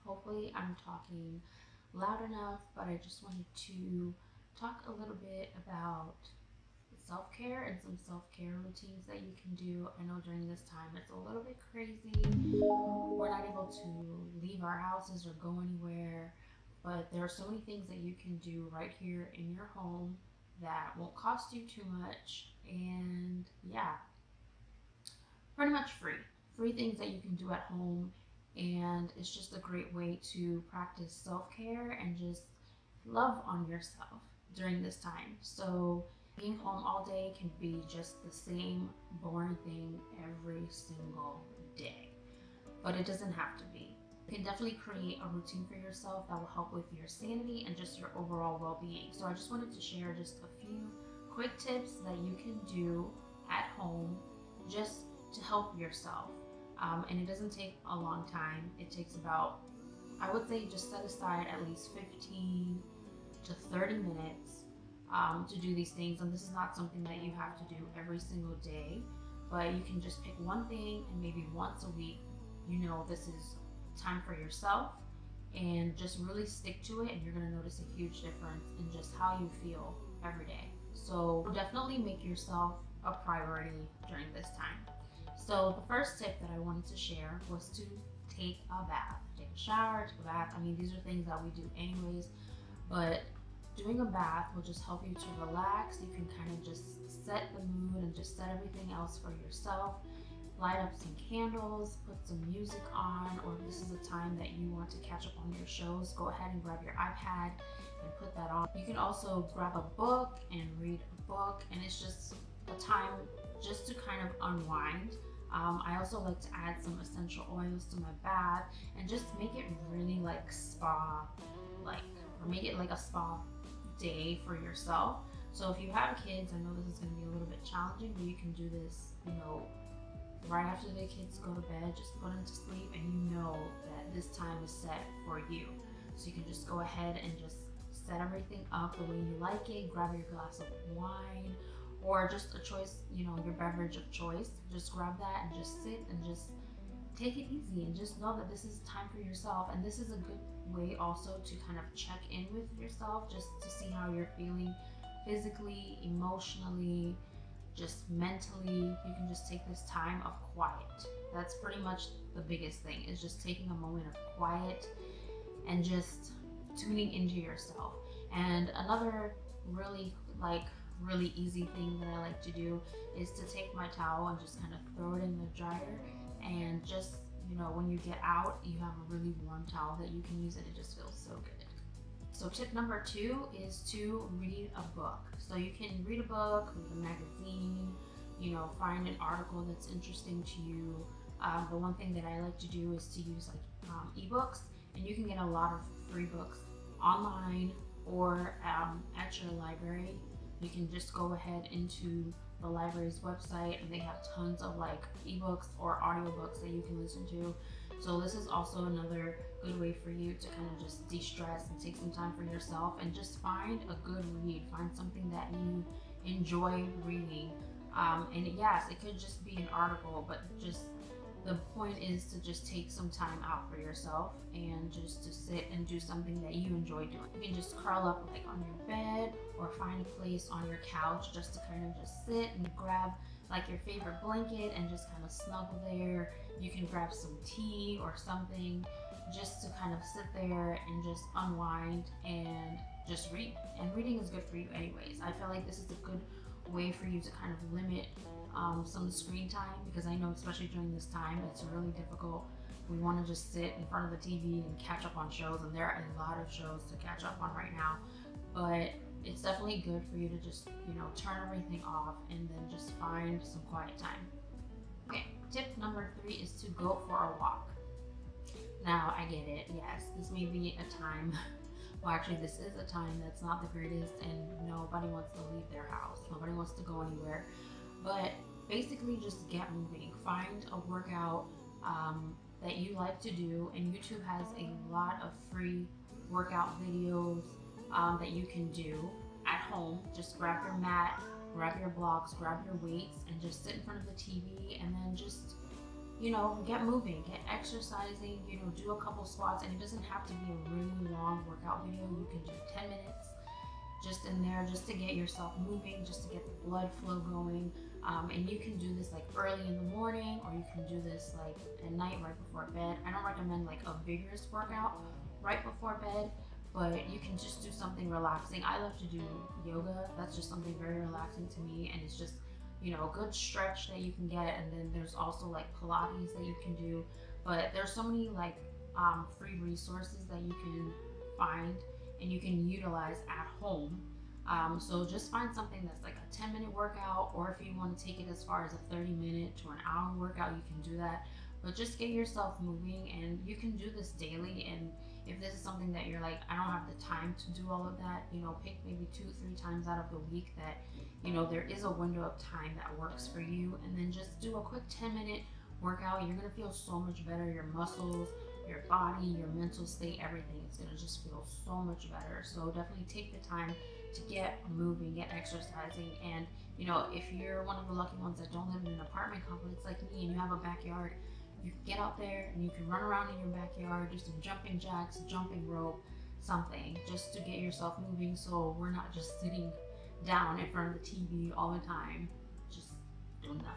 Hopefully I'm talking loud enough, but I just wanted to talk a little bit about self-care and some self-care routines that you can do. I know during this time it's a little bit crazy. We're not able to leave our houses or go anywhere, but there are so many things that you can do right here in your home that won't cost you too much. And yeah, pretty much free things that you can do at home, and it's just a great way to practice self-care and just love on yourself during this time. So being home all day can be just the same boring thing every single day, but it doesn't have to be. You can definitely create a routine for yourself that will help with your sanity and just your overall well-being. So I just wanted to share just a few quick tips that you can do at home just to help yourself. And it doesn't take a long time. It takes about, I would say, just set aside at least 15 to 30 minutes to do these things. And this is not something that you have to do every single day, but you can just pick one thing and maybe once a week, this is time for yourself, and just really stick to it, and you're going to notice a huge difference in just how you feel every day. So definitely make yourself a priority during this time. So the first tip that I wanted to share was to take a bath. Take a shower, take a bath. I mean, these are things that we do anyways, but doing a bath will just help you to relax. You can kind of just set the mood and just set everything else for yourself. Light up some candles, put some music on, or if this is a time that you want to catch up on your shows, go ahead and grab your iPad and put that on. You can also grab a book and read a book, and it's just a time just to kind of unwind. I also like to add some essential oils to my bath and just make it really like spa like, or make it like a spa day for yourself. So if you have kids, I know this is going to be a little bit challenging, but you can do this, right after the kids go to bed, just put them to sleep, and you know that this time is set for you. So you can just go ahead and just set everything up the way you like it. Grab your glass of wine or just a choice, your beverage of choice. Just grab that and just sit and just take it easy, and just know that this is time for yourself. And this is a good way also to kind of check in with yourself, just to see how you're feeling physically, emotionally, just mentally. You can just take this time of quiet. That's pretty much the biggest thing, is just taking a moment of quiet and just tuning into yourself. And another really easy thing that I like to do is to take my towel and just kind of throw it in the dryer, and just, when you get out, you have a really warm towel that you can use, and it just feels so good. So tip number 2 is to read a book. So you can read a book, read a magazine, find an article that's interesting to you. The one thing that I like to do is to use ebooks, and you can get a lot of free books online or at your library. You can just go ahead into the library's website, and they have tons of ebooks or audiobooks that you can listen to. So this is also another good way for you to kind of just de-stress and take some time for yourself, and just find a good read. Find something that you enjoy reading. And yes, it could just be an article, but just the point is to just take some time out for yourself and just to sit and do something that you enjoy doing. You can just curl up on your bed, or find a place on your couch just to kind of just sit and grab your favorite blanket and just kind of snuggle there. You can grab some tea or something just to kind of sit there and just unwind and just read. And reading is good for you anyways. I feel like this is a good way for you to kind of limit some screen time, because I know especially during this time it's really difficult. We want to just sit in front of the TV and catch up on shows, and there are a lot of shows to catch up on right now, but it's definitely good for you to just turn everything off and then just find some quiet time. Okay, tip number 3 is to go for a walk. Now I get it, yes, this may be a time well, actually this is a time that's not the greatest, and nobody wants to leave their house, nobody wants to go anywhere, but basically just get moving. Find a workout that you like to do, and YouTube has a lot of free workout videos that you can do at home. Just grab your mat, grab your blocks, grab your weights, and just sit in front of the TV, and then just you know, get moving, get exercising, you know, do a couple squats. And it doesn't have to be a really long workout video. You can do 10 minutes just in there, just to get yourself moving, just to get the blood flow going. And you can do this like early in the morning, or you can do this like at night right before bed. I don't recommend like a vigorous workout right before bed, but you can just do something relaxing. I love to do yoga. That's just something very relaxing to me, and it's just, you know, a good stretch that you can get. And then there's also like Pilates that you can do, but there's so many like free resources that you can find and you can utilize at home. So just find something that's like a 10-minute workout, or if you want to take it as far as a 30-minute to an hour workout, you can do that. But just get yourself moving, and you can do this daily. And if this is something that you're like, I don't have the time to do all of that, you know, pick maybe 2-3 times out of the week that, you know, there is a window of time that works for you, and then just do a quick 10-minute workout. You're gonna feel so much better. Your muscles, your body, your mental state, everything, it's gonna just feel so much better. So definitely take the time to get moving, get exercising. And you know, if you're one of the lucky ones that don't live in an apartment complex like me and you have a backyard, you can get out there and you can run around in your backyard, do some jumping jacks, jumping rope, something just to get yourself moving, so we're not just sitting down in front of the TV all the time, just doing nothing.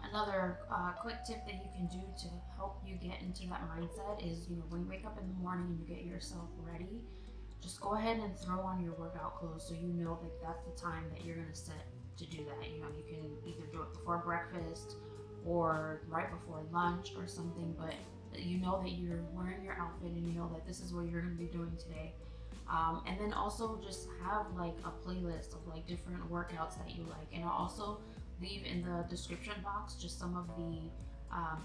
Another quick tip that you can do to help you get into that mindset is, you know, when you wake up in the morning and you get yourself ready, just go ahead and throw on your workout clothes, so you know that that's the time that you're gonna set to do that. You know, you can either do it before breakfast or right before lunch or something, but you know that you're wearing your outfit and you know that this is what you're gonna be doing today. And then also just have like a playlist of like different workouts that you like, and I'll also leave in the description box just some of the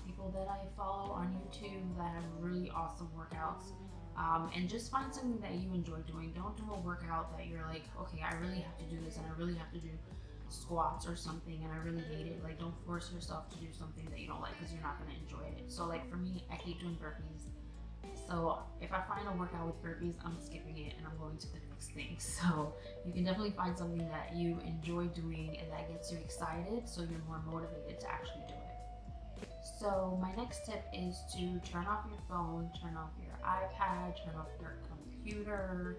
people that I follow on YouTube that have really awesome workouts. And just find something that you enjoy doing. Don't do a workout that you're like, okay, I really have to do this and I really have to do squats or something and I really hate it. Like, don't force yourself to do something that you don't like, because you're not going to enjoy it. So like for me, I hate doing burpees. So if I find a workout with burpees, I'm skipping it and I'm going to the next thing. So you can definitely find something that you enjoy doing and that gets you excited, so you're more motivated to actually do it. So my next tip is to turn off your phone, turn off your iPad, turn off your computer.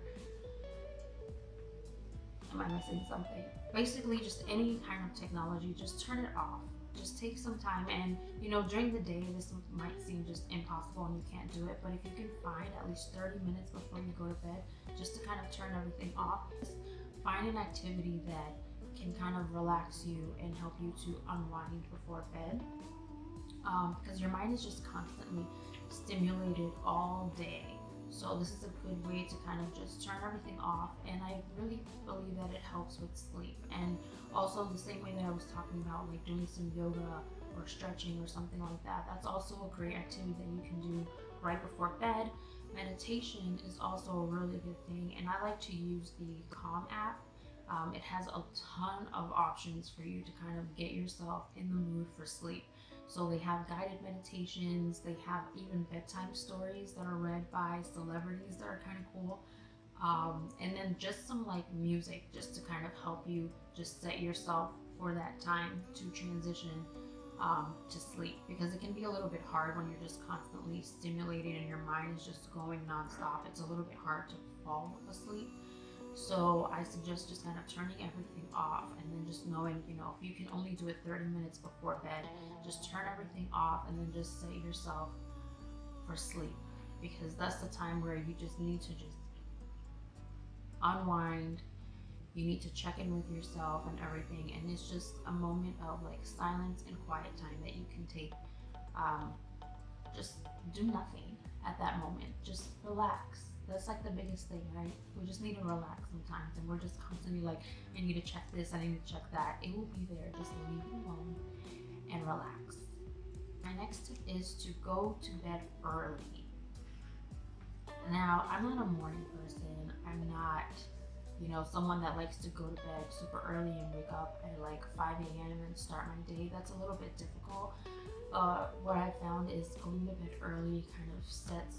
Am I missing something? Basically just any kind of technology, just turn it off. Just take some time. And you know, during the day this might seem just impossible and you can't do it, but if you can find at least 30 minutes before you go to bed just to kind of turn everything off, find an activity that can kind of relax you and help you to unwind before bed, because your mind is just constantly stimulated all day. So this is a good way to kind of just turn everything off, and I really believe that it helps with sleep. And also the same way that I was talking about like doing some yoga or stretching or something like that, that's also a great activity that you can do right before bed. Meditation is also a really good thing, and I like to use the Calm app. It has a ton of options for you to kind of get yourself in the mood for sleep. So they have guided meditations, they have even bedtime stories that are read by celebrities that are kind of cool. And then just some like music just to kind of help you just set yourself for that time to transition to sleep, because it can be a little bit hard when you're just constantly stimulated and your mind is just going nonstop. It's a little bit hard to fall asleep. So I suggest just kind of turning everything off, and then just knowing, you know, if you can only do it 30 minutes before bed, just turn everything off and then just set yourself for sleep, because that's the time where you just need to just unwind. You need to check in with yourself and everything, and it's just a moment of like silence and quiet time that you can take. Just do nothing at that moment, just relax. That's like the biggest thing, right? We just need to relax sometimes, and we're just constantly like, I need to check this, I need to check that. It will be there, just leave it alone and relax. My next tip is to go to bed early. Now, I'm not a morning person. I'm not, you know, someone that likes to go to bed super early and wake up at like 5 a.m. and start my day. That's a little bit difficult. What I found is going to bed early kind of sets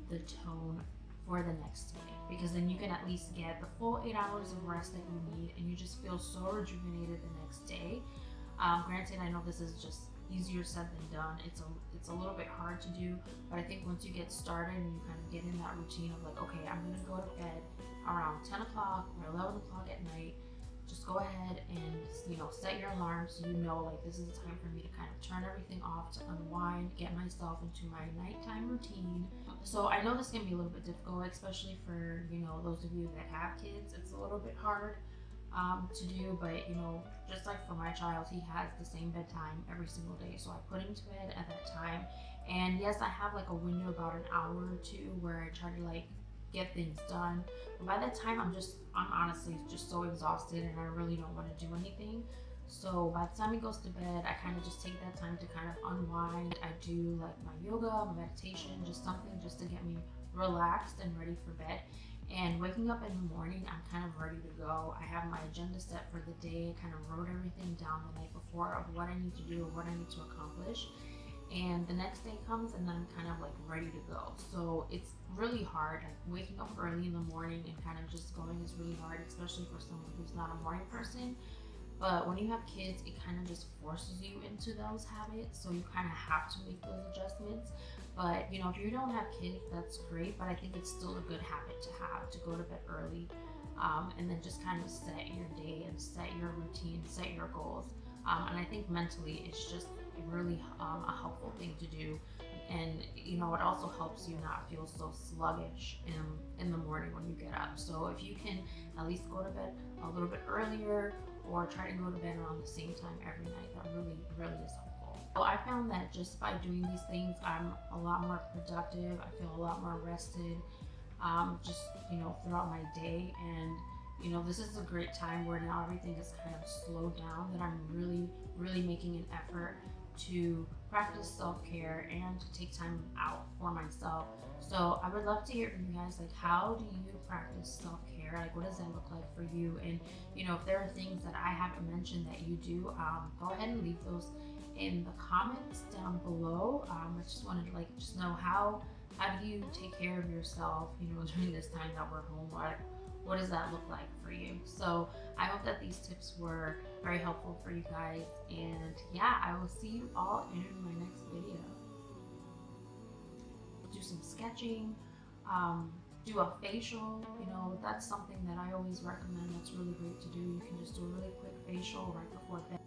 the tone for the next day, because then you can at least get the full 8 hours of rest that you need, and you just feel so rejuvenated the next day. Granted, I know this is just easier said than done. It's it's a little bit hard to do, but I think once you get started and you kind of get in that routine of like, okay, I'm gonna go to bed around 10 o'clock or 11 o'clock at night, just go ahead and, you know, set your alarm so you know like this is the time for me to kind of turn everything off, to unwind, get myself into my nighttime routine. So I know this can be a little bit difficult, especially for, you know, those of you that have kids. It's a little bit hard to do, but you know, just like for my child, he has the same bedtime every single day, so I put him to bed at that time. And yes, I have like a window about an hour or two where I try to like get things done, but by that time I'm honestly just so exhausted and I really don't want to do anything. So by the time he goes to bed, I kind of just take that time to kind of unwind. I do like my yoga, my meditation, just something just to get me relaxed and ready for bed. And waking up in the morning, I'm kind of ready to go. I have my agenda set for the day. I kind of wrote everything down the night before of what I need to do, what I need to accomplish. And the next day comes and I'm kind of like ready to go. So it's really hard. Like waking up early in the morning and kind of just going is really hard, especially for someone who's not a morning person. But when you have kids, it kind of just forces you into those habits. So you kind of have to make those adjustments. But you know, if you don't have kids, that's great. But I think it's still a good habit to have, to go to bed early, and then just kind of set your day and set your routine, set your goals. And I think mentally, it's just really a helpful thing to do. And you know, it also helps you not feel so sluggish in the morning when you get up. So if you can at least go to bed a little bit earlier or try to go to bed around the same time every night, that really, really is helpful. So I found that just by doing these things, I'm a lot more productive. I feel a lot more rested, just, you know, throughout my day. And, you know, this is a great time where now everything is kind of slowed down, that I'm really, really making an effort to practice self-care and to take time out for myself. So I would love to hear from you guys, like, how do you practice self-care? Like, what does that look like for you? And you know, if there are things that I haven't mentioned that you do, go ahead and leave those in the comments down below. I just wanted to like just know how do you take care of yourself, you know, during this time that we're home? What does that look like for you? So I hope that these tips were very helpful for you guys. And yeah, I will see you all in my next video. Do some sketching, do a facial. You know, that's something that I always recommend. That's really great to do. You can just do a really quick facial right before bed.